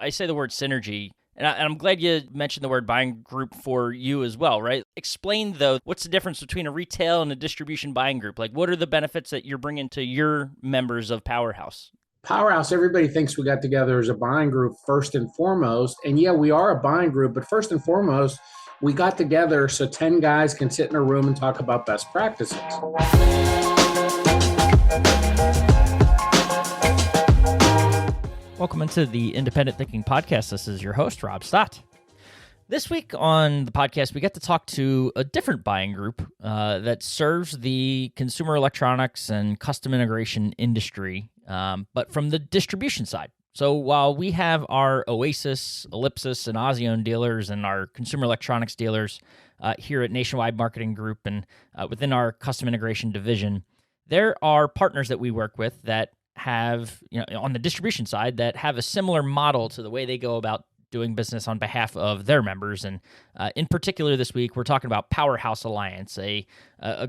I say the word synergy, and I'm glad you mentioned the word buying group for you as well, right? Explain, though, what's the difference between a retail and a distribution buying group? Like, what are the benefits that you're bringing to your members of Powerhouse? Powerhouse, everybody thinks we got together as a buying group first and foremost. And yeah, we are a buying group, but first and foremost, we got together so 10 guys can sit in a room and talk about best practices. Welcome into the Independent Thinking Podcast. This is your host, Rob Stott. This week on the podcast, we get to talk to a different buying group that serves the consumer electronics and custom integration industry, but from the distribution side. So while we have our Oasis, Ellipsis, and Ozione dealers and our consumer electronics dealers here at Nationwide Marketing Group and within our custom integration division, there are partners that we work with that have, on the distribution side, that have a similar model to the way they go about doing business on behalf of their members. And in particular this week, we're talking about Powerhouse Alliance, a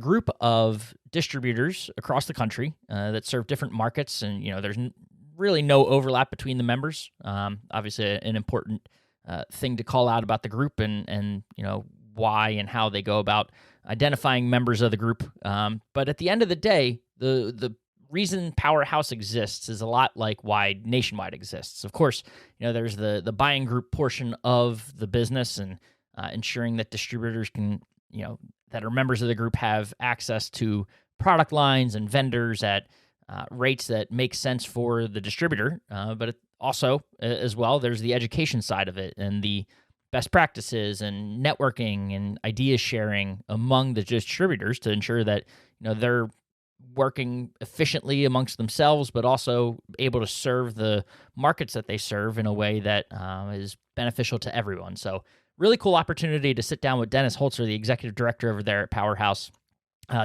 group of distributors across the country that serve different markets. And, there's really no overlap between the members. Obviously, an important thing to call out about the group and why and how they go about identifying members of the group. But at the end of the day, the reason Powerhouse exists is a lot like why Nationwide exists. Of course, there's the buying group portion of the business and ensuring that distributors can, that are members of the group have access to product lines and vendors at rates that make sense for the distributor. But also, as well, there's the education side of it and the best practices and networking and idea sharing among the distributors to ensure that, they're working efficiently amongst themselves, but also able to serve the markets that they serve in a way that is beneficial to everyone. So really cool opportunity to sit down with Dennis Holzer, the executive director over there at Powerhouse,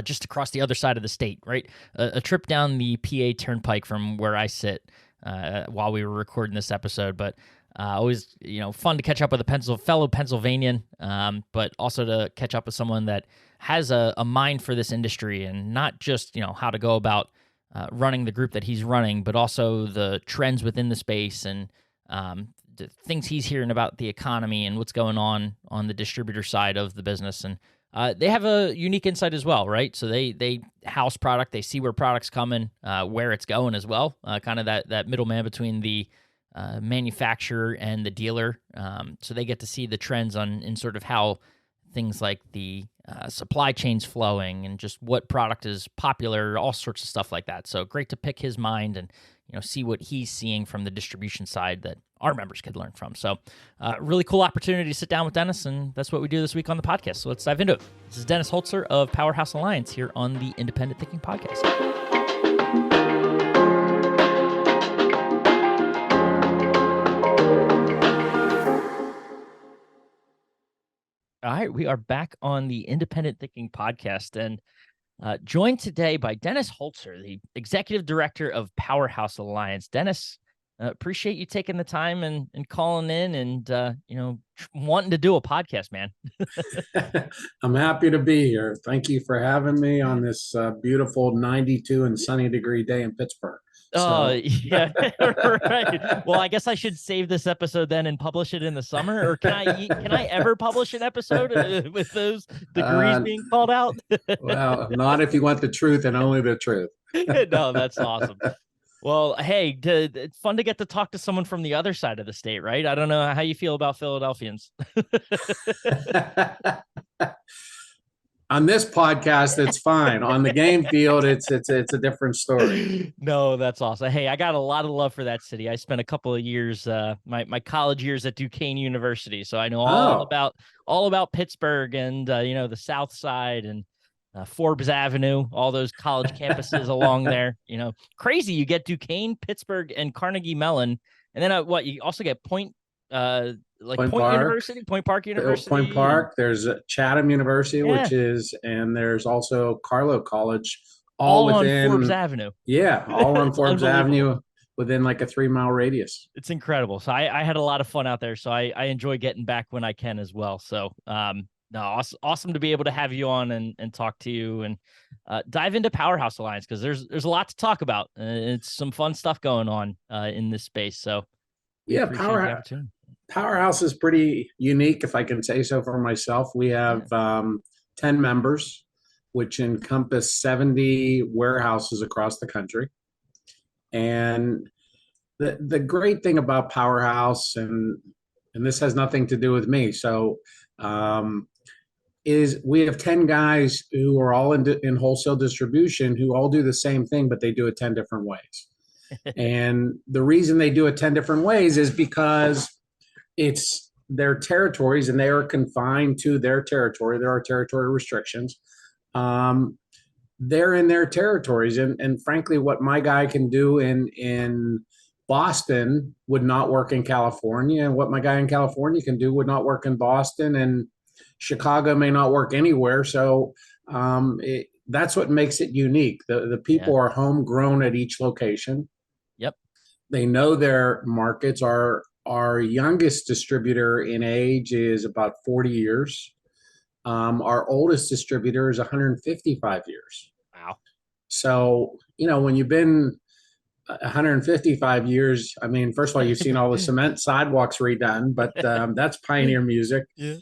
just across the other side of the state, right? A trip down the PA Turnpike from where I sit while we were recording this episode, but always, fun to catch up with a fellow Pennsylvanian, but also to catch up with someone that has a mind for this industry and not just, how to go about running the group that he's running, but also the trends within the space and the things he's hearing about the economy and what's going on the distributor side of the business. And they have a unique insight as well, right? So they house product, they see where product's coming, where it's going as well, kind of that middleman between the manufacturer and the dealer. So they get to see the trends in sort of how things like the supply chains flowing and just what product is popular, all sorts of stuff like that. So great to pick his mind and see what he's seeing from the distribution side that our members could learn from. So really cool opportunity to sit down with Dennis, and that's what we do this week on the podcast. So let's dive into it. This is Dennis Holzer of Powerhouse Alliance here on the Independent Thinking Podcast. All right, we are back on the Independent Thinking Podcast and joined today by Dennis Holzer, the Executive Director of Powerhouse Alliance. Dennis, appreciate you taking the time and calling in and, wanting to do a podcast, man. I'm happy to be here. Thank you for having me on this beautiful 92 and sunny degree day in Pittsburgh. Oh, yeah, right. Well, I guess I should save this episode then and publish it in the summer, or can I ever publish an episode with those degrees being called out? Well, not if you want the truth and only the truth. No, that's awesome. Well, hey, it's fun to get to talk to someone from the other side of the state, right? I don't know how you feel about Philadelphians. On this podcast, it's fine. On the game field, it's a different story. No, that's awesome. Hey, I got a lot of love for that city. I spent a couple of years, my college years at Duquesne University, so I know all about Pittsburgh and the South Side and Forbes Avenue, all those college campuses along there. Crazy. You get Duquesne, Pittsburgh, and Carnegie Mellon, and then you also get Point University, Point Park University. Point Park. There's Chatham University, and there's also Carlow College, all within on Forbes Avenue. Yeah, all on Forbes Avenue within like a 3-mile radius. It's incredible. So I had a lot of fun out there. So I enjoy getting back when I can as well. So awesome to be able to have you on and talk to you and dive into Powerhouse Alliance, because there's a lot to talk about. It's some fun stuff going on in this space. So We Yeah, appreciate the opportunity. Powerhouse is pretty unique, if I can say so for myself. We have 10 members, which encompass 70 warehouses across the country. And the great thing about Powerhouse, and this has nothing to do with me, so um, is we have 10 guys who are all in wholesale distribution who all do the same thing, but they do it 10 different ways. And the reason they do it 10 different ways is because it's their territories and they are confined to their territory. There are territory restrictions. They're in their territories. And frankly, what my guy can do in Boston would not work in California. And what my guy in California can do would not work in Boston. And Chicago may not work anywhere. So that's what makes it unique. The people are homegrown at each location. Yep. They know their markets. Our youngest distributor in age is about 40 years. Our oldest distributor is 155 years. Wow. So, when you've been 155 years, I mean, first of all, you've seen all the cement sidewalks redone, but that's pioneer music. Yeah.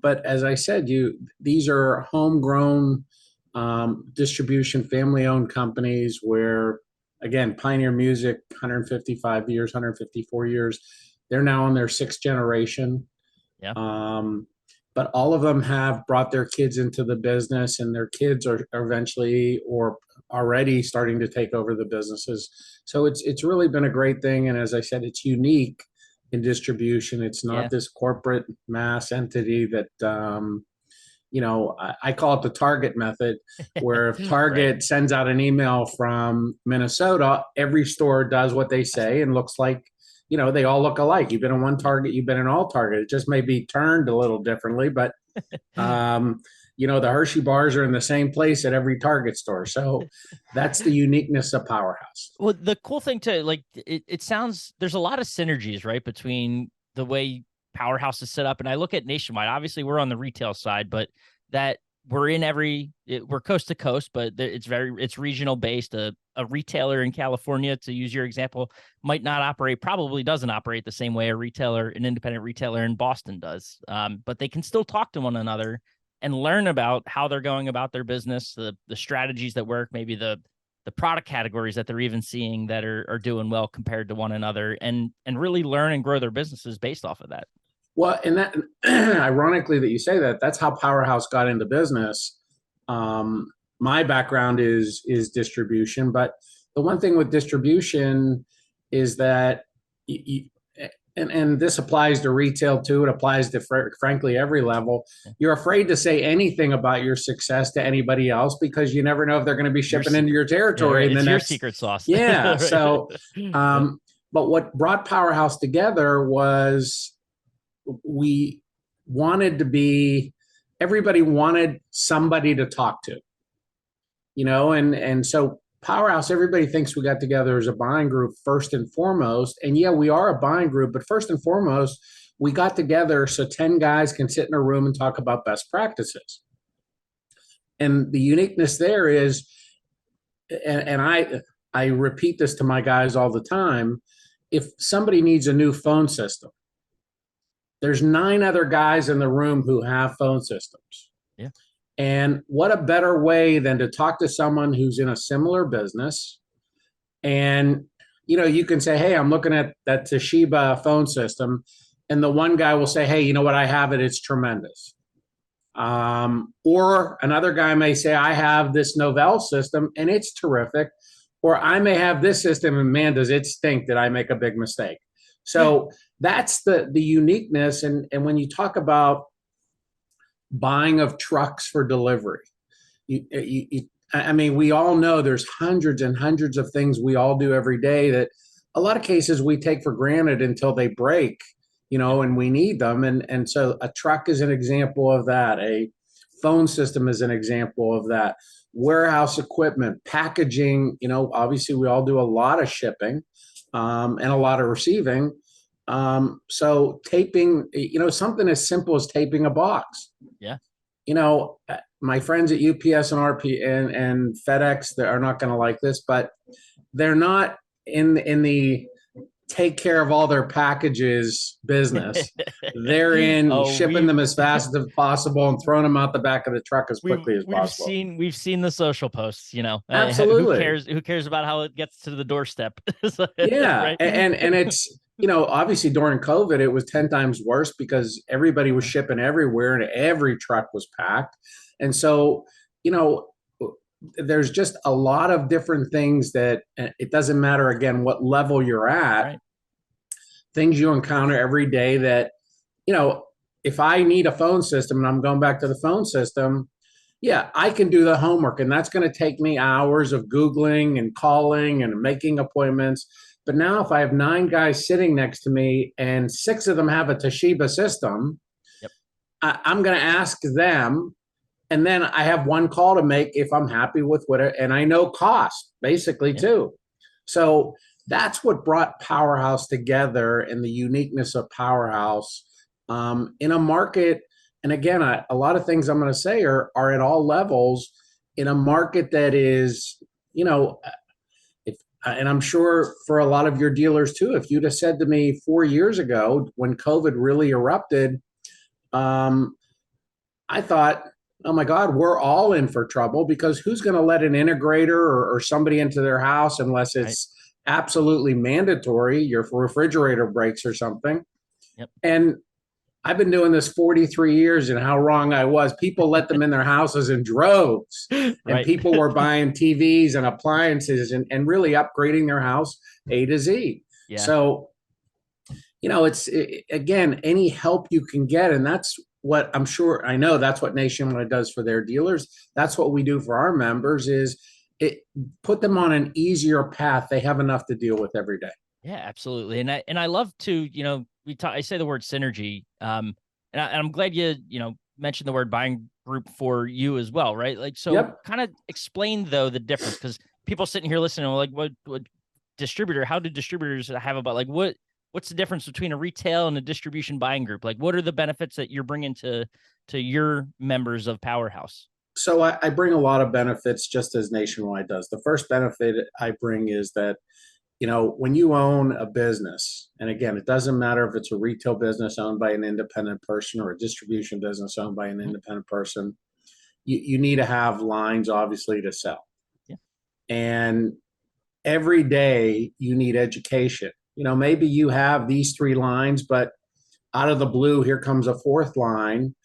But as I said, these are homegrown distribution, family-owned companies where, again, pioneer music, 155 years, 154 years. They're now in their sixth generation. Yeah. But all of them have brought their kids into the business, and their kids are eventually or already starting to take over the businesses. So it's really been a great thing. And as I said, it's unique in distribution. It's not this corporate mass entity that, I call it the Target method, where if Target sends out an email from Minnesota, every store does what they say and looks like, they all look alike. You've been in one Target, you've been in all Target. It just may be turned a little differently, but the Hershey bars are in the same place at every Target store. So that's the uniqueness of Powerhouse. Well, the cool thing to it sounds there's a lot of synergies, right, between the way Powerhouse is set up. And I look at nationwide, obviously we're on the retail side, but that we're we're coast to coast, but it's regional based. A retailer in California, to use your example, probably doesn't operate the same way an independent retailer in Boston does. But they can still talk to one another and learn about how they're going about their business, the strategies that work, maybe the product categories that they're even seeing that are doing well compared to one another, and really learn and grow their businesses based off of that. Well, and that ironically that you say that, that's how Powerhouse got into business. My background is distribution, but the one thing with distribution is that and this applies to retail too. It applies to frankly every level. You're afraid to say anything about your success to anybody else because you never know if they're going to be shipping into your territory. It's your secret sauce. Yeah. Right. So, but what brought Powerhouse together was we wanted to be. Everybody wanted somebody to talk to. And so Powerhouse, everybody thinks we got together as a buying group first and foremost. And yeah, we are a buying group, but first and foremost, we got together so 10 guys can sit in a room and talk about best practices. And the uniqueness there is, and I repeat this to my guys all the time, if somebody needs a new phone system, there's 9 other guys in the room who have phone systems. Yeah. And what a better way than to talk to someone who's in a similar business. And, you can say, hey, I'm looking at that Toshiba phone system. And the one guy will say, hey, you know what? I have it. It's tremendous. Or another guy may say, I have this Novell system and it's terrific. Or I may have this system and man, does it stink that I make a big mistake. So that's the uniqueness. And when you talk about buying of trucks for delivery, we all know there's hundreds and hundreds of things we all do every day that a lot of cases we take for granted until they break, and we need them. And so a truck is an example of that. A phone system is an example of that. Warehouse equipment, packaging, obviously we all do a lot of shipping and a lot of receiving. So taping, something as simple as taping a box. Yeah. My friends at UPS and RP and FedEx, they are not going to like this, but they're not in the take care of all their packages business. They're in Oh, shipping them as fast as possible and throwing them out the back of the truck as we've quickly as we've possible. seen we've seen the social posts, who Absolutely. cares about how it gets to the doorstep? Yeah. Right. And it's, obviously during COVID, it was 10 times worse because everybody was shipping everywhere and every truck was packed. And so, you know, there's just a lot of different things that it doesn't matter, again, what level you're at, Right. things you encounter every day that, if I need a phone system and I'm going back to the phone system, yeah, I can do the homework, and that's going to take me hours of Googling and calling and making appointments. But now, if I have 9 guys sitting next to me and 6 of them have a Toshiba system, Yep. I'm going to ask them, and then I have one call to make if I'm happy with what, and I know cost basically Yeah. too. So that's what brought Powerhouse together, and the uniqueness of Powerhouse in a market. And again, a lot of things I'm going to say are at all levels in a market that is, if, and I'm sure for a lot of your dealers too, if you'd have said to me 4 years ago when COVID really erupted, I thought, oh my God, we're all in for trouble, because who's going to let an integrator or somebody into their house unless it's absolutely mandatory, your refrigerator breaks or something. Yep. And I've been doing this 43 years, and how wrong I was. People let them in their houses in droves, and Right. people were buying TVs and appliances and really upgrading their house A to Z. Yeah. So, again, any help you can get. And that's what I know that's what Nationwide does for their dealers. That's what we do for our members, is put them on an easier path. They have enough to deal with every day. Yeah, absolutely. And I love to, I say the word synergy. And I'm glad you mentioned the word buying group for you as well, right? Like, so Yep. kind of explain though the difference, because people sitting here listening are like, what distributor, how do distributors have about, like, what's the difference between a retail and a distribution buying group? Like, what are the benefits that you're bringing to your members of Powerhouse? So I bring a lot of benefits, just as Nationwide does. The first benefit I bring is that, when you own a business, and again, it doesn't matter if it's a retail business owned by an independent person or a distribution business owned by an independent person, you need to have lines, obviously, to sell. Yeah. And every day you need education. Maybe you have these 3 lines, but out of the blue, here comes a 4th line,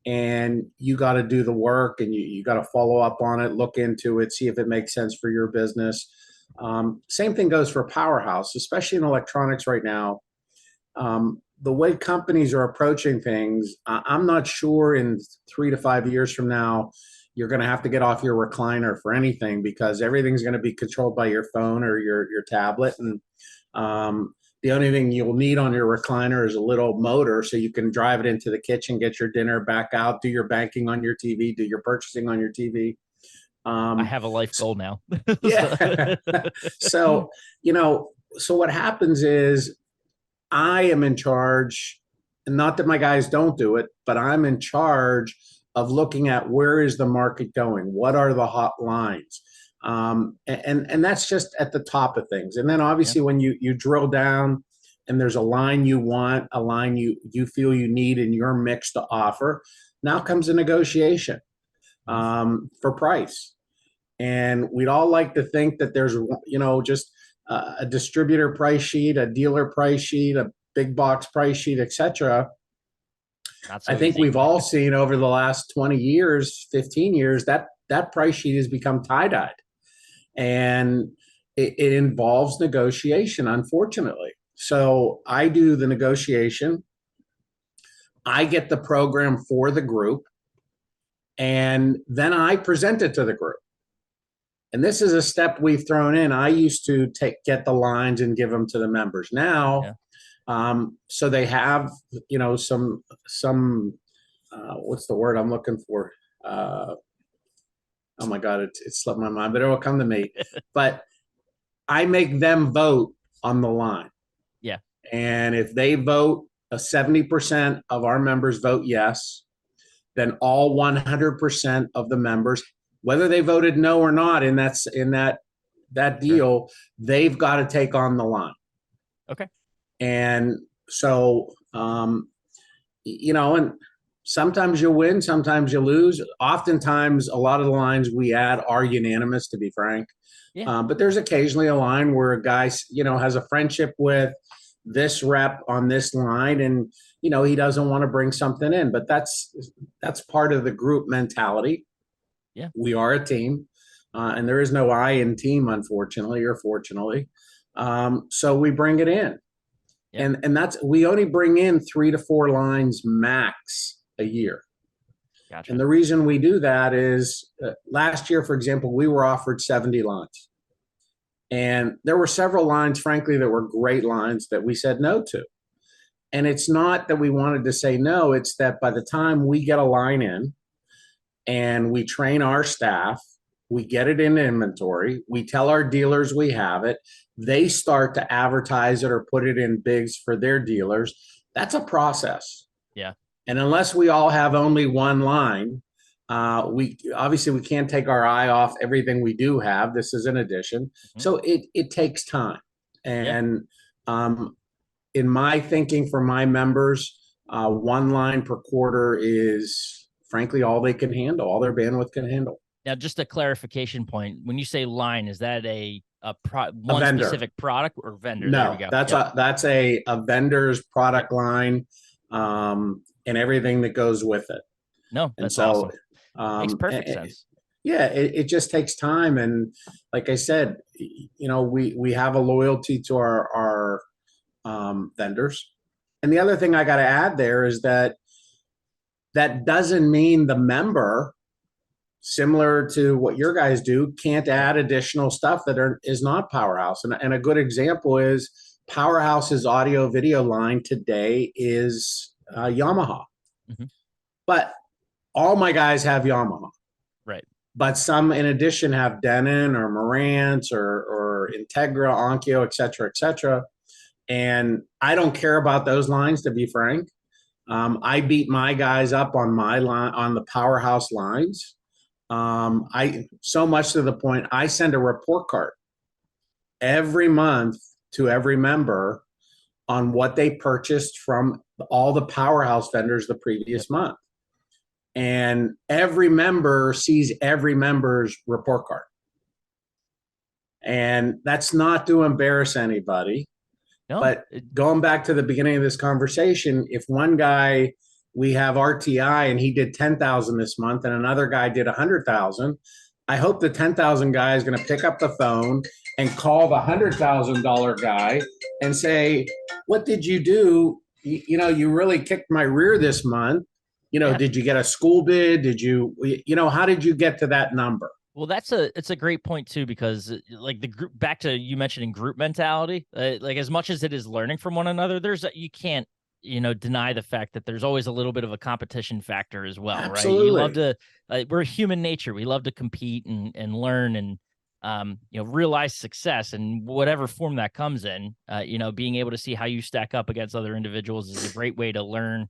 and you got to do the work, and you got to follow up on it, look into it, see if it makes sense for your business. Same thing goes for Powerhouse, especially in electronics right now. The way companies are approaching things, I'm not sure in 3 to 5 years from now, you're going to have to get off your recliner for anything, because everything's going to be controlled by your phone or your tablet. And the only thing you'll need on your recliner is a little motor, so you can drive it into the kitchen, get your dinner, back out, do your banking on your TV, do your purchasing on your TV. I have a life goal now. Yeah. So, so what happens is I am in charge, and not that my guys don't do it, but I'm in charge of looking at where is the market going? What are the hot lines? And that's just at the top of things. And then obviously when you drill down and there's a line you want, a line you feel you need in your mix to offer, now comes a negotiation for price. And we'd all like to think that there's, just a distributor price sheet, a dealer price sheet, a big box price sheet, etc. I think we've all seen over the last 20 years, 15 years, that price sheet has become tie-dyed. And it involves negotiation, unfortunately. So I do the negotiation. I get the program for the group, and then I present it to the group. And this is a step we've thrown in. I used to get the lines and give them to the members. Now, so they have, some what's the word I'm looking for? Oh my God, it slipped my mind, but it will come to me. But I make them vote on the line. Yeah. And if they vote, 70% of our members vote yes, then all 100% of the members, whether they voted no or not in that deal, they've got to take on the line. Okay. And so, and sometimes you win, sometimes you lose. Oftentimes, a lot of the lines we add are unanimous, to be frank. Yeah. But there's occasionally a line where a guy, has a friendship with this rep on this line, and he doesn't want to bring something in. But that's part of the group mentality. Yeah. We are a team, and there is no I in team, unfortunately or fortunately. So we bring it in. Yeah. And we only bring in 3 to 4 lines max a year. Gotcha. And the reason we do that is last year, for example, we were offered 70 lines. And there were several lines, frankly, that were great lines that we said no to. And it's not that we wanted to say no, it's that by the time we get a line in and we train our staff, we get it in inventory, we tell our dealers we have it, they start to advertise it or put it in bigs for their dealers. That's a process. Yeah. And unless we all have only one line, we can't take our eye off everything we do have. This is an addition. Mm-hmm. So it takes time. And in my thinking for my members, one line per quarter is frankly all they can handle, all their bandwidth can handle. Now, just a clarification point. When you say line, is that one vendor. Specific product or vendor? No, there we go. That's a vendor's product line, and everything that goes with it. No, that's awesome. Makes perfect sense. It just takes time. And like I said, we have a loyalty to our vendors. And the other thing I got to add there is that doesn't mean the member, similar to what your guys do, can't add additional stuff that is not Powerhouse. And a good example is Powerhouse's audio video line today is Yamaha. Mm-hmm. But all my guys have Yamaha. Right. But some, in addition, have Denon or Marantz or Integra, Onkyo, et cetera, et cetera. And I don't care about those lines, to be frank. I beat my guys up on my line, on the Powerhouse lines. I so much to the point I send a report card every month to every member on what they purchased from all the Powerhouse vendors the previous month. And every member sees every member's report card. And that's not to embarrass anybody. No. But going back to the beginning of this conversation, if one guy, we have RTI and he did 10,000 this month and another guy did 100,000, I hope the 10,000 guy is going to pick up the phone and call the $100,000 guy and say, what did you do? You really kicked my rear this month. Did you get a school bid? Did you, how did you get to that number? Well, it's a great point too, because like the group, back to you mentioning group mentality, like as much as it is learning from one another, you can't, deny the fact that there's always a little bit of a competition factor as well. Absolutely. Right. You love to, we're human nature. We love to compete and learn and, realize success in whatever form that comes in. Being able to see how you stack up against other individuals is a great way to learn.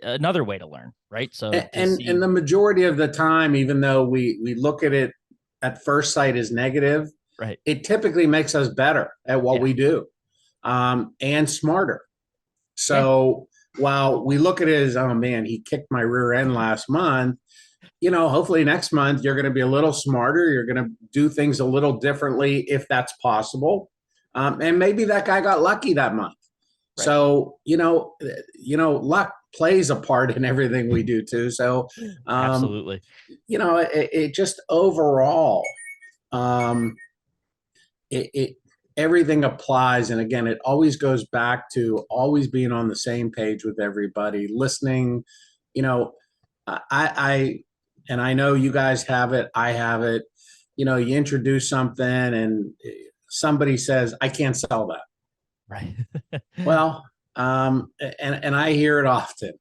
Another way to learn, right? So and the majority of the time, even though we look at it at first sight as negative, right, it typically makes us better at what we do, and smarter. So while we look at it as, oh man, he kicked my rear end last month, hopefully next month you're going to be a little smarter. You're going to do things a little differently if that's possible, and maybe that guy got lucky that month. Right. So luck plays a part in everything we do too. So absolutely, it just overall, everything applies. And again, it always goes back to always being on the same page with everybody, listening. I know you guys have it. I have it. You introduce something and somebody says, I can't sell that. Right. Well, and I hear it often.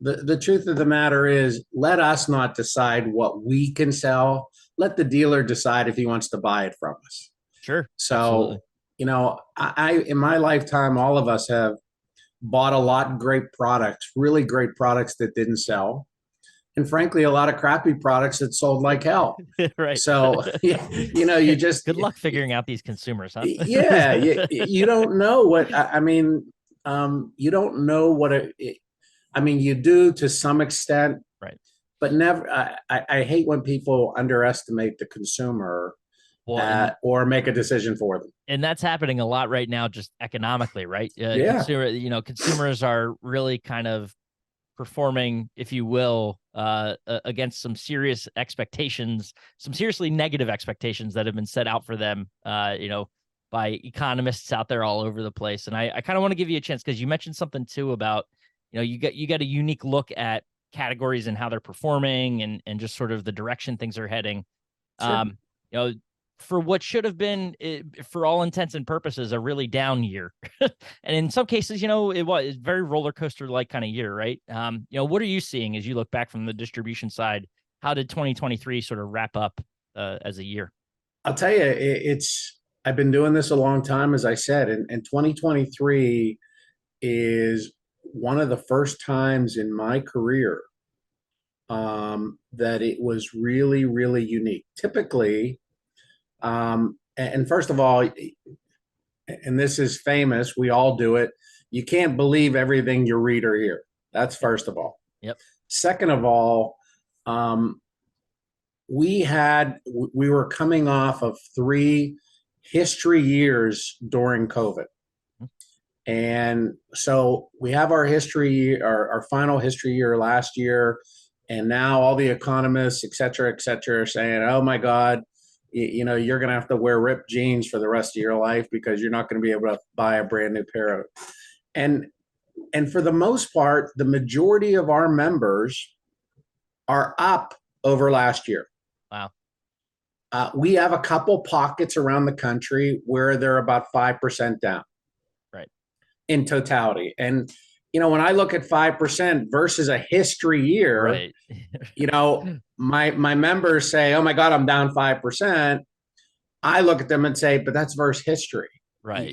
The truth of the matter is, let us not decide what we can sell. Let the dealer decide if he wants to buy it from us. Sure. So, absolutely. I in my lifetime, all of us have bought a lot of great products, really great products that didn't sell. and frankly, a lot of crappy products that sold like hell. Right. So, you just, Good luck figuring out these consumers, huh? yeah, you don't know what, I mean, you don't know what I mean, you do to some extent, Right. but never, I hate when people underestimate the consumer Well, and or make a decision for them. that's happening a lot right now, just economically, right? Yeah, Consumers are really kind of performing, if you will, against some serious expectations, some seriously negative expectations that have been set out for them, by economists out there all over the place. And I kind of want to give you a chance because you mentioned something too about, you got a unique look at categories and how they're performing and just sort of the direction things are heading. sure. Um, you know, for what should have been, for all intents and purposes, a really down year, and in some cases, it was very roller coaster like kind of year, right? What are you seeing as you look back from the distribution side? How did 2023 sort of wrap up as a year? I'll tell you, I've been doing this a long time, as I said, and 2023 is one of the first times in my career that it was really, really unique. Typically, and first of all, and this is famous, we all do it. You can't believe everything you read or hear. That's first of all. Yep. Second of all, um, we were coming off of 3 history years during COVID. And so we have our final history year last year, and now all the economists, et cetera, are saying, "Oh my God, you're going to have to wear ripped jeans for the rest of your life because you're not going to be able to buy a brand new pair of." And and for the most part, the majority of our members are up over last year. Wow. We have a couple pockets around the country where they're about 5% down. Right. In totality. And, when I look at 5% versus a history year, right. My members say, "Oh my God, I'm down 5%." I look at them and say, "But that's versus history." Right.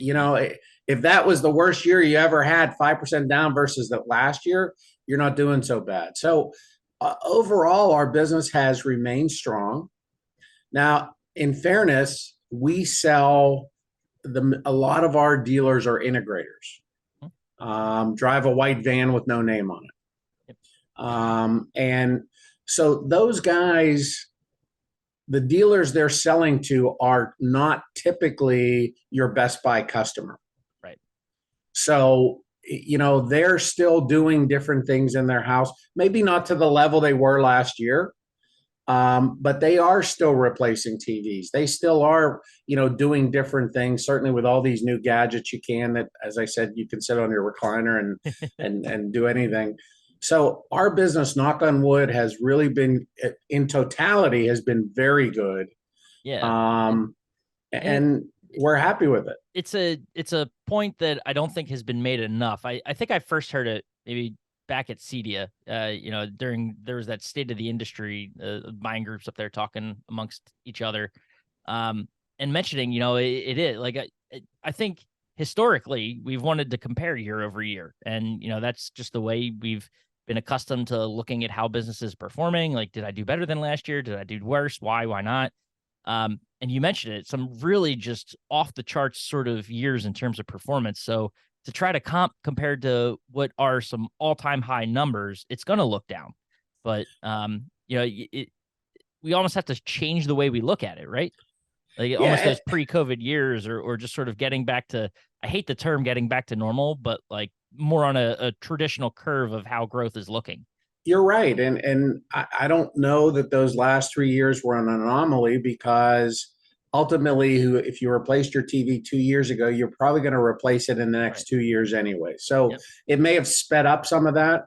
If that was the worst year you ever had, 5% down versus the last year, you're not doing so bad. So overall, our business has remained strong. Now, in fairness, we sell a lot of our dealers are integrators. Drive a white van with no name on it. And so those guys, the dealers they're selling to are not typically your Best Buy customer. Right. So, they're still doing different things in their house, maybe not to the level they were last year. But they are still replacing TVs. They still are, doing different things. Certainly, with all these new gadgets, you can. That, as I said, you can sit on your recliner and do anything. So our business, knock on wood, has really been, in totality, has been very good. Yeah. And we're happy with it. It's a point that I don't think has been made enough. I think I first heard it maybe back at CEDIA, there was that state of the industry, buying groups up there talking amongst each other, and mentioning, it is like, I think historically we've wanted to compare year over year. And, that's just the way we've been accustomed to looking at how business is performing. Like, did I do better than last year? Did I do worse? Why not? And you mentioned it, some really just off the charts sort of years in terms of performance. So to try to compared to what are some all-time high numbers, it's going to look down. But, we almost have to change the way we look at it, right? Like almost those pre-COVID years or just sort of getting back to, I hate the term getting back to normal, but like more on a traditional curve of how growth is looking. You're right. And I don't know that those last 3 years were an anomaly because ultimately, if you replaced your TV 2 years ago, you're probably going to replace it in the next 2 years anyway. So it may have sped up some of that.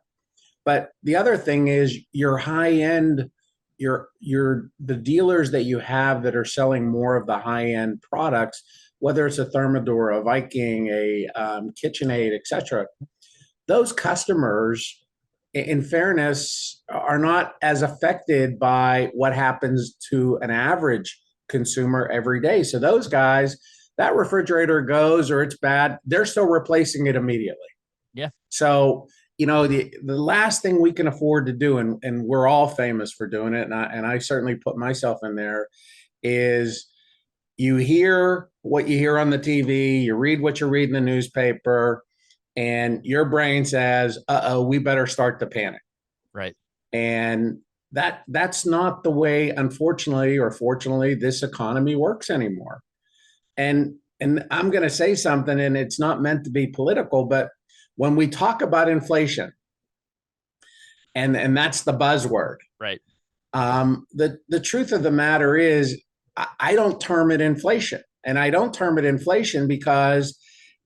But the other thing is your high end, the dealers that you have that are selling more of the high end products, whether it's a Thermador, a Viking, a KitchenAid, etc. Those customers, in fairness, are not as affected by what happens to an average consumer every day. So those guys, that refrigerator goes or it's bad, they're still replacing it immediately. Yeah. So the last thing we can afford to do, and we're all famous for doing it, and I certainly put myself in there, is you hear what you hear on the TV, you read what you read in the newspaper, and your brain says, "Uh-oh, we better start to panic." Right. And that's not the way, unfortunately or fortunately, this economy works anymore. And I'm going to say something, and it's not meant to be political, but when we talk about inflation, and that's the buzzword, Right. the truth of the matter is, I don't term it inflation, and I don't term it inflation because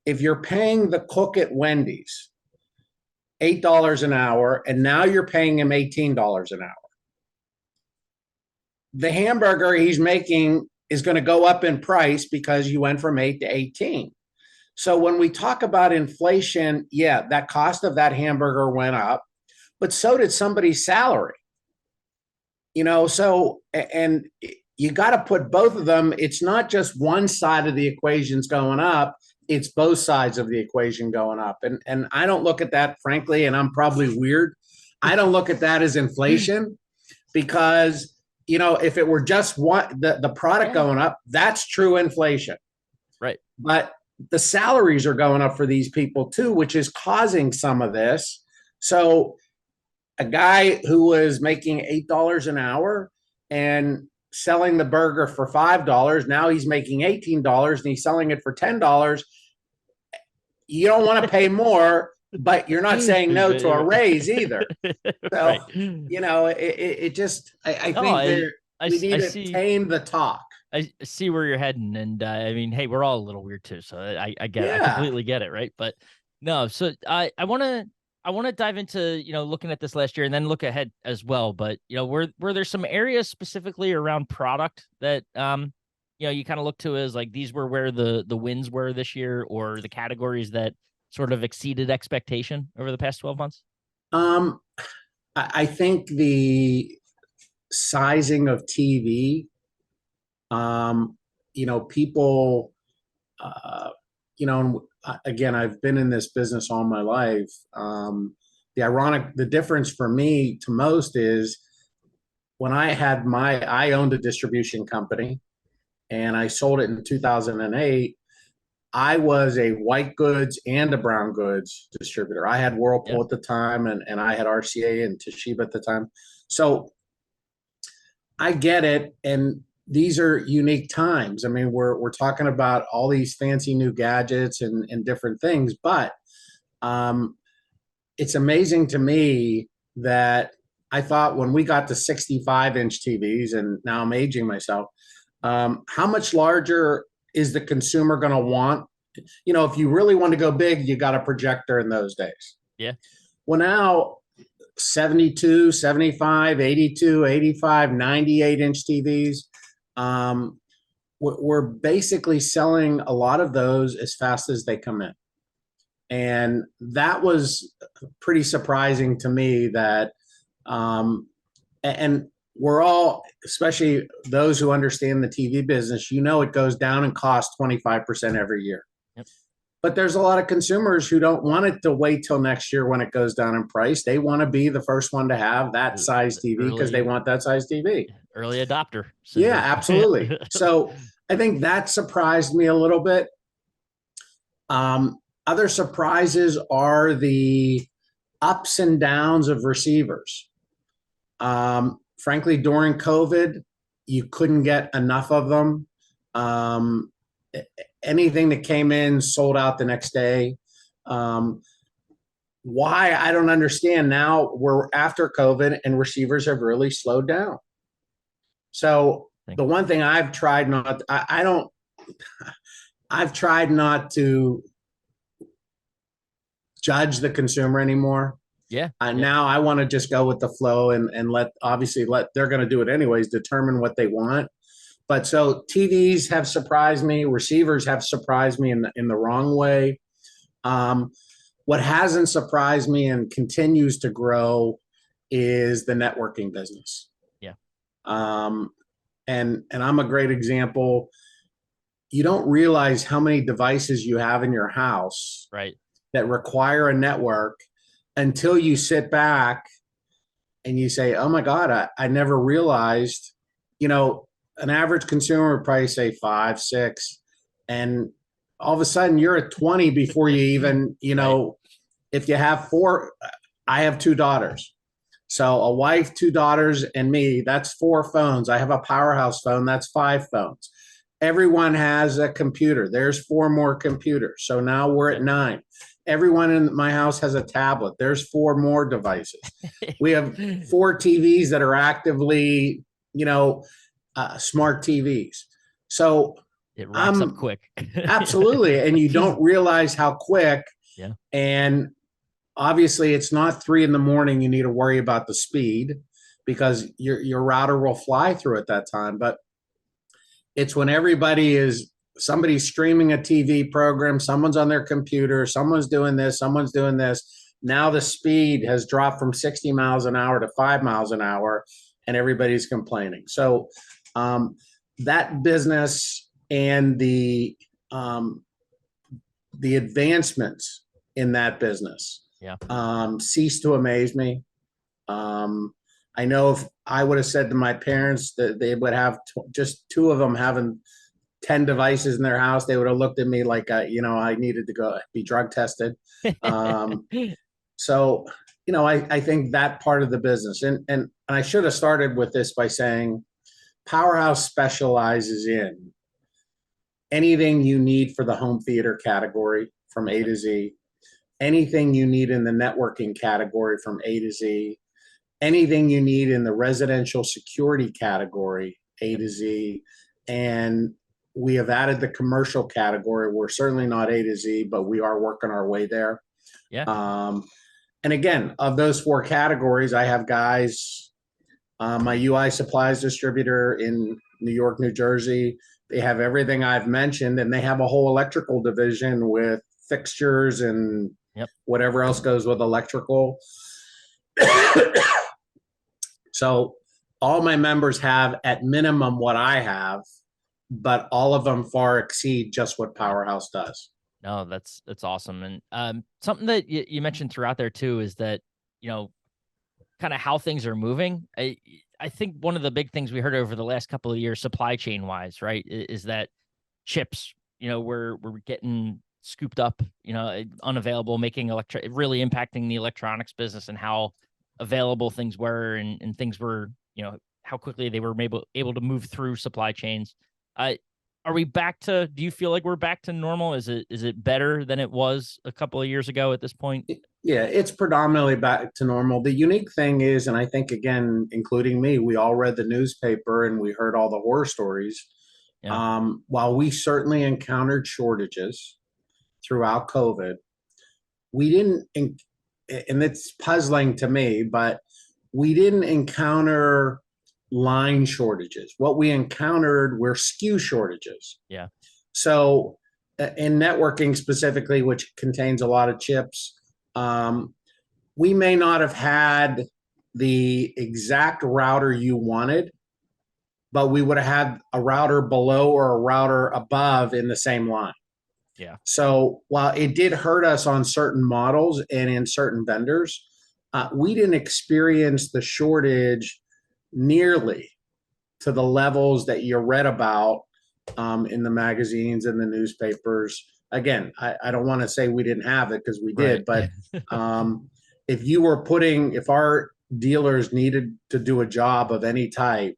if you're paying the cook at Wendy's $8 an hour, and now you're paying him $18 an hour, the hamburger he's making is going to go up in price because you went from 8 to 18. So when we talk about inflation, yeah, that cost of that hamburger went up, but so did somebody's salary. So, and you got to put both of them. It's not just one side of the equation's going up, it's both sides of the equation going up. And I don't look at that, frankly, and I'm probably weird. I don't look at that as inflation because, if it were just the product going up, that's true inflation. Right. But the salaries are going up for these people too, which is causing some of this. So a guy who was making $8 an hour and selling the burger for $5, now he's making $18 and he's selling it for $10. You don't want to pay more, but you're not saying no to a raise either. So, Right. it just, I think we need to tame the talk. I see where you're heading, and I mean, hey, we're all a little weird too, so I get it. I Yeah. completely get it, right? But no, so I want to dive into looking at this last year and then look ahead as well. But were there some areas specifically around product that you kind of look to as like these were where the wins were this year, or the categories that sort of exceeded expectation over the past 12 months? I think the sizing of TV, people, again, I've been in this business all my life. The difference for me to most is when I owned a distribution company and I sold it in 2008. I was a white goods and a brown goods distributor. I had Whirlpool at the time, and I had RCA and Toshiba at the time. So I get it. And these are unique times. I mean, we're talking about all these fancy new gadgets and different things, but it's amazing to me that I thought when we got to 65-inch TVs, and now I'm aging myself, how much larger is the consumer going to want? If you really want to go big, you got a projector in those days. Yeah. Well, now 72, 75, 82, 85, 98-inch TVs, we're basically selling a lot of those as fast as they come in. And that was pretty surprising to me that, and we're all, especially those who understand the TV business, it goes down in cost 25% every year. Yep. But there's a lot of consumers who don't want it to wait till next year when it goes down in price. They want to be the first one to have that size TV because they want that size TV. Early adopter. Yeah, absolutely. So I think that surprised me a little bit. Other surprises are the ups and downs of receivers. Frankly, during COVID, you couldn't get enough of them. Anything that came in sold out the next day. Why? I don't understand. Now we're after COVID and receivers have really slowed down. So the one thing I've tried not, I've tried not to judge the consumer anymore. Yeah. Now I want to just go with the flow and let they're going to do it anyways, determine what they want. But so TVs have surprised me. Receivers have surprised me in the wrong way. What hasn't surprised me and continues to grow is the networking business. Yeah. And I'm a great example. You don't realize how many devices you have in your house, right, that require a network. until you sit back and you say, oh my God, I never realized, you know, an average consumer would probably say 5, 6, and all of a sudden you're at 20 before you even, you Right. know, if you have 4, I have 2 daughters. So a wife, 2 daughters, and me, that's 4 phones. I have a Powerhouse phone, that's 5 phones. Everyone has a computer. There's 4 more computers. So now we're at Yep. 9. Everyone in my house has a tablet. There's 4 more devices. We have 4 TVs that are actively, you know, smart TVs. So It racks up I'm quick. absolutely, and you don't realize how quick. Yeah. And obviously, it's not 3 in the morning. You need to worry about the speed because your router will fly through at that time. But it's when somebody's streaming a TV program, someone's on their computer, someone's doing this, someone's doing this. Now the speed has dropped from 60 miles an hour to 5 miles an hour, and everybody's complaining. So that business and um, the advancements in that business Yeah. cease to amaze me. I know if I would have said to my parents that they would have just 2 of them having 10 devices in their house, they would have looked at me like, you know, I needed to go be drug tested. Um, so, you know, I think that part of the business, and I should have started with this by saying Powerhouse specializes in anything you need for the home theater category from A to Z, anything you need in the networking category from A to Z, anything you need in the residential security category, A to Z. And we have added the commercial category. We're certainly not A to Z, but we are working our way there. Yeah. And again, of those 4 categories, I have guys, my UI supplies distributor in New York, New Jersey. They have everything I've mentioned, and they have a whole electrical division with fixtures and Yep. whatever else goes with electrical. So all my members have at minimum what I have, but all of them far exceed just what Powerhouse does. No, that's awesome. And something that you mentioned throughout there too is that, you know, kind of how things are moving. I think one of the big things we heard over the last couple of years, supply chain wise, right, is that chips, you know, we're getting scooped up, you know, unavailable, making really impacting the electronics business and how available things were and things were, you know, how quickly they were able to move through supply chains. Are we back to, do you feel like we're back to normal? Is it better than it was a couple of years ago at this point? Yeah, it's predominantly back to normal. The unique thing is, and I think, again, including me, we all read the newspaper and we heard all the horror stories. Yeah. While we certainly encountered shortages throughout COVID, we didn't, and it's puzzling to me, but we didn't encounter line shortages. What we encountered were SKU shortages. Yeah. So in networking specifically, which contains a lot of chips, we may not have had the exact router you wanted, but we would have had a router below or a router above in the same line. Yeah. So while it did hurt us on certain models and in certain vendors, we didn't experience the shortage nearly to the levels that you read about in the magazines and the newspapers. Again, I don't want to say we didn't have it because we did, Right. but if our dealers needed to do a job of any type,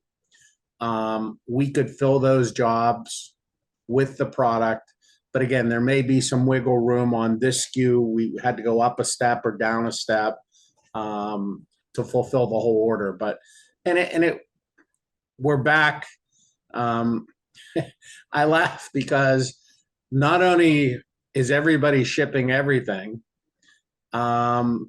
we could fill those jobs with the product. But again, there may be some wiggle room on this SKU. We had to go up a step or down a step to fulfill the whole order. But we're back. I laugh because not only is everybody shipping everything, and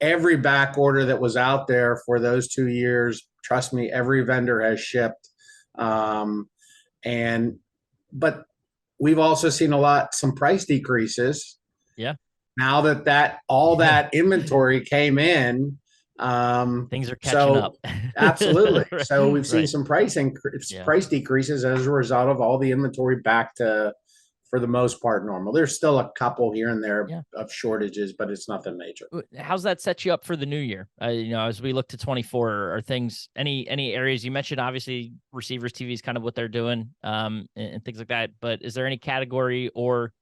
every back order that was out there for those 2 years, trust me, every vendor has shipped. But we've also seen some price decreases. Yeah. Now that all that inventory came in, things are catching up. Absolutely. Right. So we've seen Right. some price decreases as a result of all the inventory back to for the most part normal. There's still a couple here and there Yeah. of shortages, but it's nothing major. How's that set you up for the new year? As we look to 24, are things any areas you mentioned? Obviously, receivers TV is kind of what they're doing, and things like that. But is there any category or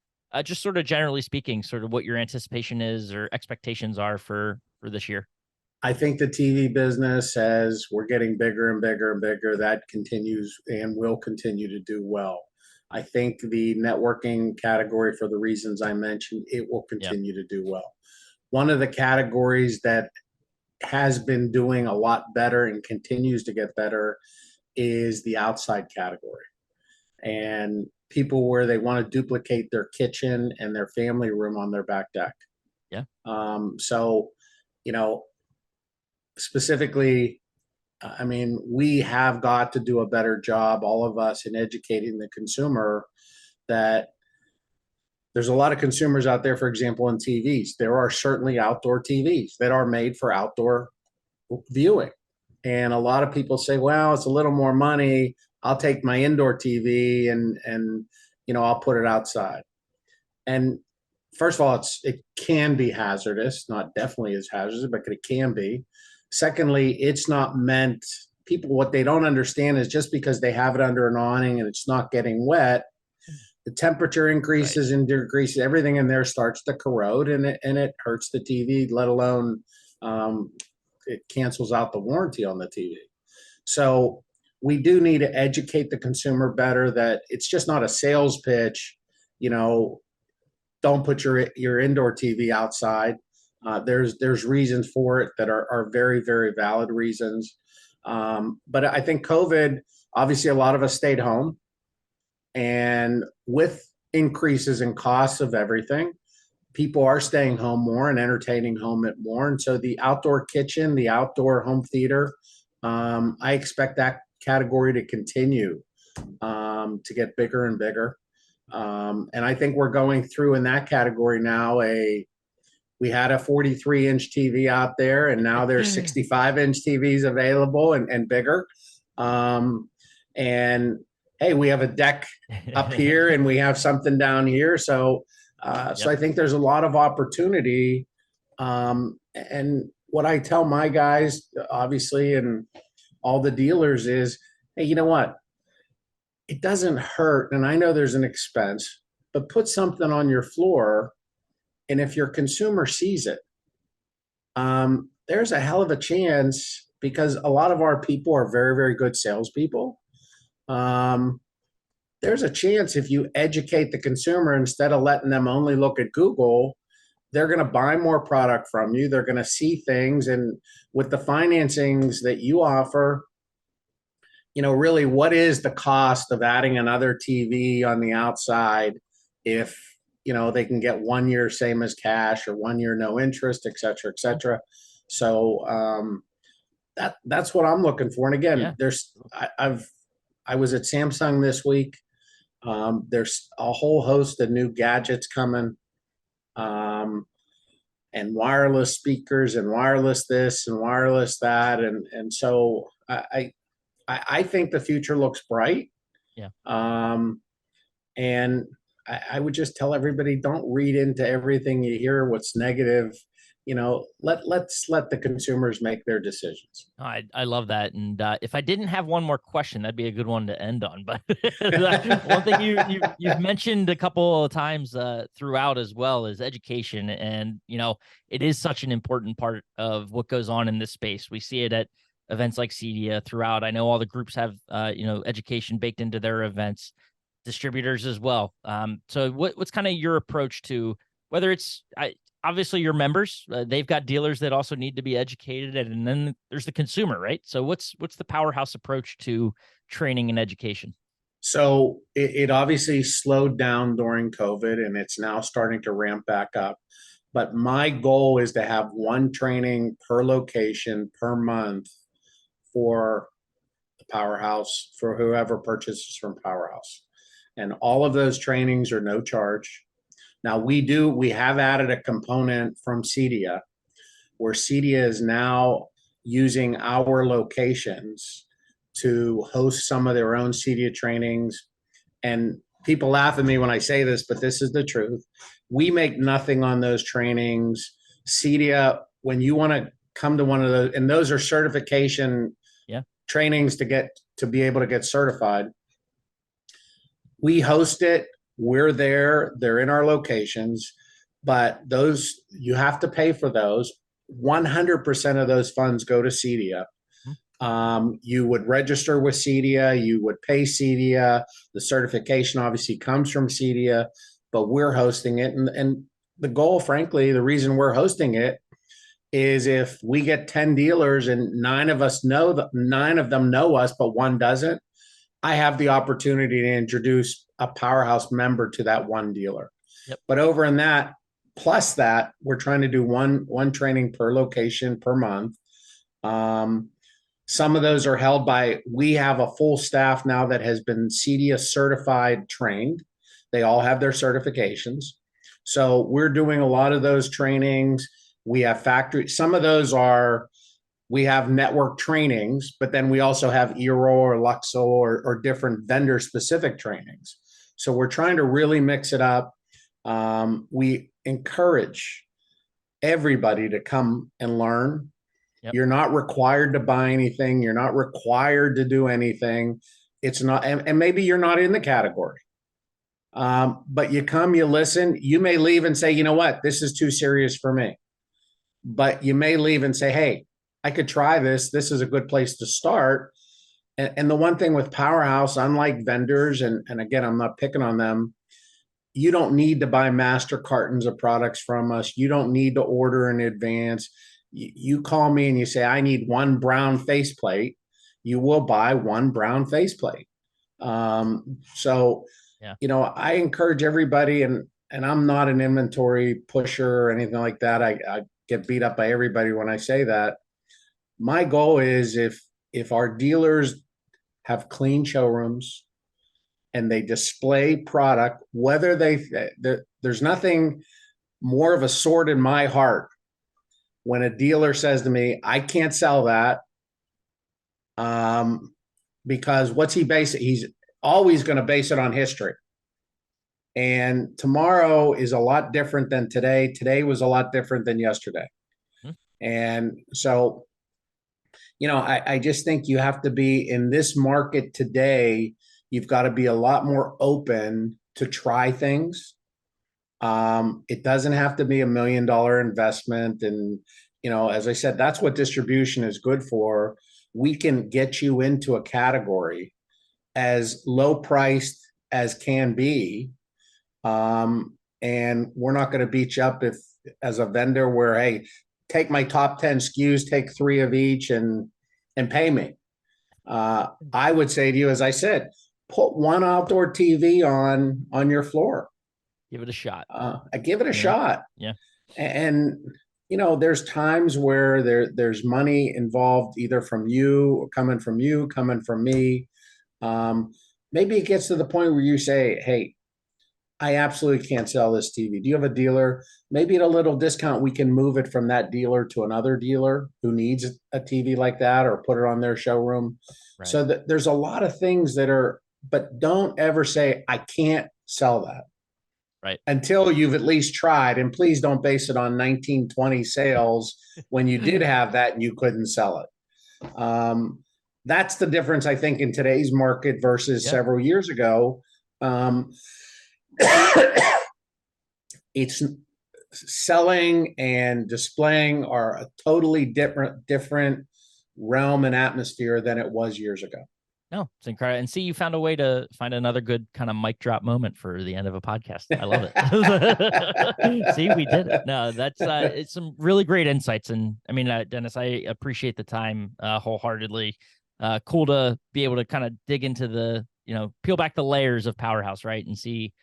just sort of generally speaking, sort of what your anticipation is or expectations are for this year? I think the TV business, as we're getting bigger and bigger and bigger, that continues and will continue to do well. I think the networking category, for the reasons I mentioned, it will Yeah. continue to do well. One of the categories that has been doing a lot better and continues to get better is the outside category. And people where they want to duplicate their kitchen and their family room on their back deck. Yeah. So, specifically, I mean, we have got to do a better job, all of us, in educating the consumer that there's a lot of consumers out there, for example, in TVs. There are certainly outdoor TVs that are made for outdoor viewing. And a lot of people say, well, it's a little more money. I'll take my indoor TV and I'll put it outside. And first of all, it can be hazardous, not definitely as hazardous, but it can be. Secondly, it's not meant, people, what they don't understand is just because they have it under an awning and it's not getting wet, the temperature increases and decreases, everything in there starts to corrode and it hurts the TV, let alone it cancels out the warranty on the TV. So we do need to educate the consumer better that it's just not a sales pitch, don't put your indoor TV outside. There's reasons for it that are very, very valid reasons. But I think COVID, obviously a lot of us stayed home, and with increases in costs of everything, people are staying home more and entertaining home at more. And so the outdoor kitchen, the outdoor home theater, I expect that category to continue to get bigger and bigger. And I think we're going through in that category now we had a 43-inch TV out there, and now there's 65-inch TVs available and bigger. And hey, we have a deck up here and we have something down here. So I think there's a lot of opportunity. And what I tell my guys, obviously, and all the dealers is, hey, you know what? It doesn't hurt. And I know there's an expense, but put something on your floor. And if your consumer sees it, there's a hell of a chance, because a lot of our people are very, very good salespeople. There's a chance if you educate the consumer, instead of letting them only look at Google, they're going to buy more product from you. They're going to see things. And with the financings that you offer, really, what is the cost of adding another TV on the outside if they can get 1 year same as cash, or 1 year no interest, et cetera, et cetera. So that's what I'm looking for. And again, I was at Samsung this week. There's a whole host of new gadgets coming, and wireless speakers and wireless this and wireless that. And so I think the future looks bright. Yeah. And I would just tell everybody, don't read into everything you hear what's negative. Let's let the consumers make their decisions. I love that. And if I didn't have one more question, that'd be a good one to end on. But one thing you've mentioned a couple of times throughout as well is education. And, it is such an important part of what goes on in this space. We see it at events like CEDIA throughout. I know all the groups have, education baked into their events, distributors as well. So what's kind of your approach to whether it's obviously your members, they've got dealers that also need to be educated, and then there's the consumer, right? So what's the Powerhouse approach to training and education? So it obviously slowed down during COVID, and it's now starting to ramp back up. But my goal is to have one training per location per month for the Powerhouse, for whoever purchases from Powerhouse. And all of those trainings are no charge. Now we have added a component from CEDIA, where CEDIA is now using our locations to host some of their own CEDIA trainings. And people laugh at me when I say this, but this is the truth. We make nothing on those trainings. CEDIA, when you want to come to one of those, and those are certification Yeah. trainings to be able to get certified. We host it. We're there. They're in our locations, but those, you have to pay for those. 100% of those funds go to CEDIA. You would register with CEDIA, you would pay CEDIA. The certification obviously comes from CEDIA, but we're hosting it. And the goal, frankly, the reason we're hosting it is if we get 10 dealers and nine of them know us, but one doesn't, I have the opportunity to introduce a Powerhouse member to that one dealer. Yep. But over in that, plus that, we're trying to do one training per location per month. Some of those are held by, we have a full staff now that has been CEDIA certified, trained. They all have their certifications. So we're doing a lot of those trainings. We have factory, some of those are, we have network trainings, but then we also have Eero or Luxo or different vendor specific trainings. So we're trying to really mix it up. We encourage everybody to come and learn. Yep. You're not required to buy anything. You're not required to do anything. It's not, and maybe you're not in the category. But you come, you listen, you may leave and say, you know what, this is too serious for me. But you may leave and say, hey, I could try this. This is a good place to start. And the one thing with Powerhouse, unlike vendors, and again, I'm not picking on them, you don't need to buy master cartons of products from us. You don't need to order in advance. You call me and you say, I need one brown faceplate. You will buy one brown faceplate. So, yeah. I encourage everybody, and I'm not an inventory pusher or anything like that. I get beat up by everybody when I say that. My goal is if our dealers have clean showrooms and they display product, whether there's nothing more of a sword in my heart when a dealer says to me, I can't sell that, because what's he base it? He's always going to base it on history. And tomorrow is a lot different than today. Today was a lot different than yesterday. And so, I just think you have to be in this market today. You've got to be a lot more open to try things. It doesn't have to be $1 million investment. And, as I said, that's what distribution is good for. We can get you into a category as low priced as can be. And we're not going to beat you up as a vendor where, hey, take my top 10 SKUs, take 3 of each and pay me. I would say to you, as I said, put one outdoor TV on your floor. Give it a shot. Give it a shot. Yeah. And, there's times where there's money involved, either from you, coming from me. Maybe it gets to the point where you say, hey, I absolutely can't sell this TV. Do you have a dealer? Maybe at a little discount, we can move it from that dealer to another dealer who needs a TV like that, or put it on their showroom. Right. So there's a lot of things but don't ever say, I can't sell that. Right. Until you've at least tried. And please don't base it on 1920 sales when you did have that and you couldn't sell it. That's the difference, I think, in today's market versus several years ago. It's selling and displaying are a totally different realm and atmosphere than it was years ago. No, it's incredible. And see, you found a way to find another good kind of mic drop moment for the end of a podcast. I love it. See, we did it. No, that's it's some really great insights. And I mean, Dennis, I appreciate the time wholeheartedly. Cool to be able to kind of dig into the, peel back the layers of Powerhouse, right? And see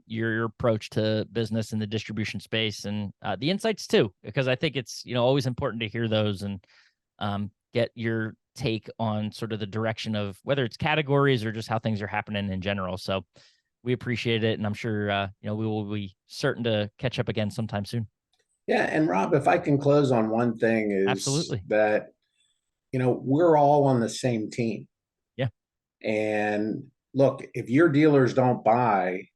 your approach to business in the distribution space, and the insights too, because I think it's, always important to hear those and get your take on sort of the direction of whether it's categories or just how things are happening in general. So we appreciate it. And I'm sure, we will be certain to catch up again sometime soon. Yeah. And Rob, if I can close on one thing, is absolutely that, we're all on the same team. Yeah. And look, if your dealers don't buy,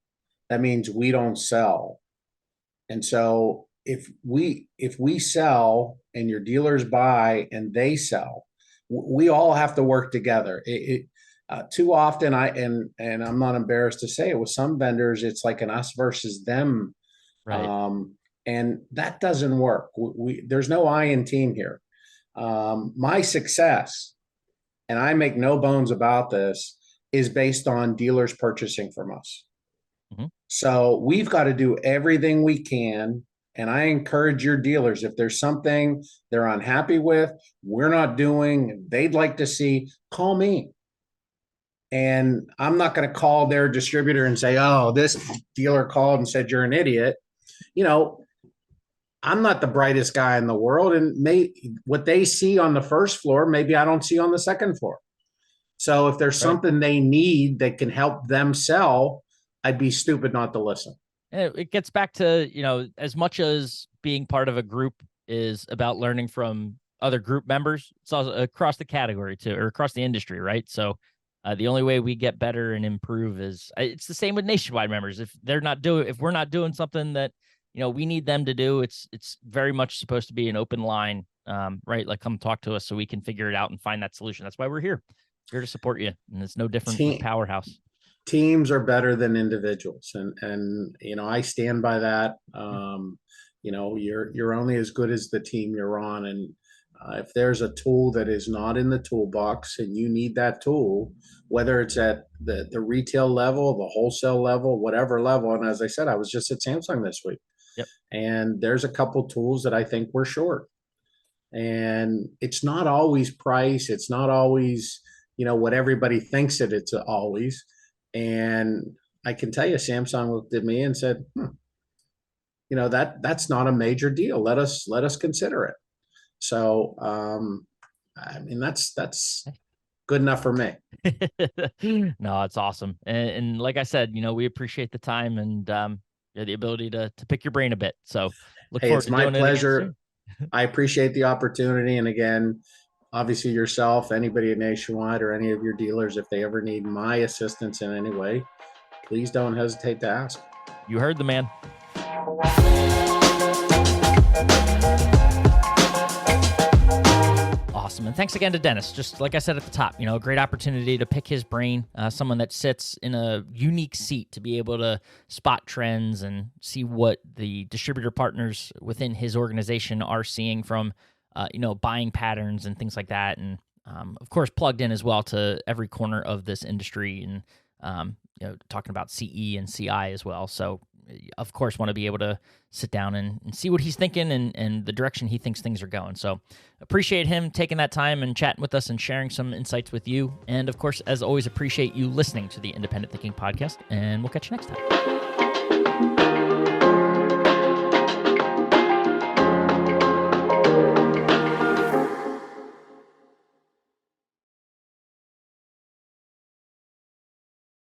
that means we don't sell. And so if we sell and your dealers buy and they sell, we all have to work together. Too often, and I'm not embarrassed to say it, with some vendors, it's like an us versus them, Right. um, and that doesn't work. There's no I in team here. My success, and I make no bones about this, is based on dealers purchasing from us. Mhm. So we've got to do everything we can. And I encourage your dealers, if there's something they're unhappy with, we're not doing, they'd like to see, call me. And I'm not going to call their distributor and say, oh, this dealer called and said you're an idiot. You know, I'm not the brightest guy in the world. And what they see on the first floor, maybe I don't see on the second floor. So if there's Right. something they need that can help them sell, I'd be stupid not to listen. And it gets back to, as much as being part of a group is about learning from other group members, it's also across the category too, or across the industry, right? So the only way we get better and improve is it's the same with nationwide members. If we're not doing something that, we need them to do, it's very much supposed to be an open line, right? Like, come talk to us so we can figure it out and find that solution. That's why we're here to support you. And it's no different with Powerhouse. Teams are better than individuals, and I stand by that. You're only as good as the team you're on, and if there's a tool that is not in the toolbox and you need that tool, whether it's at the retail level, the wholesale level, whatever level. And as I said, I was just at Samsung this week. Yep. And there's a couple tools that I think we're short, and it's not always price, it's not always what everybody thinks that it's always. And I can tell you, Samsung looked at me and said, that's not a major deal. Let us consider it. So, I mean, that's good enough for me. No, it's awesome. And like I said, we appreciate the time and the ability to pick your brain a bit. So look Hey, forward it's to my doing it again pleasure. soon. I appreciate the opportunity. And again, obviously yourself, anybody at Nationwide or any of your dealers, if they ever need my assistance in any way, please don't hesitate to ask. You heard the man. Awesome. And thanks again to Dennis. Just like I said at the top, a great opportunity to pick his brain, someone that sits in a unique seat to be able to spot trends and see what the distributor partners within his organization are seeing from, buying patterns and things like that. And, of course, plugged in as well to every corner of this industry and, talking about CE and CI as well. So, of course, want to be able to sit down and see what he's thinking and the direction he thinks things are going. So appreciate him taking that time and chatting with us and sharing some insights with you. And of course, as always, appreciate you listening to the Independent Thinking Podcast, and we'll catch you next time.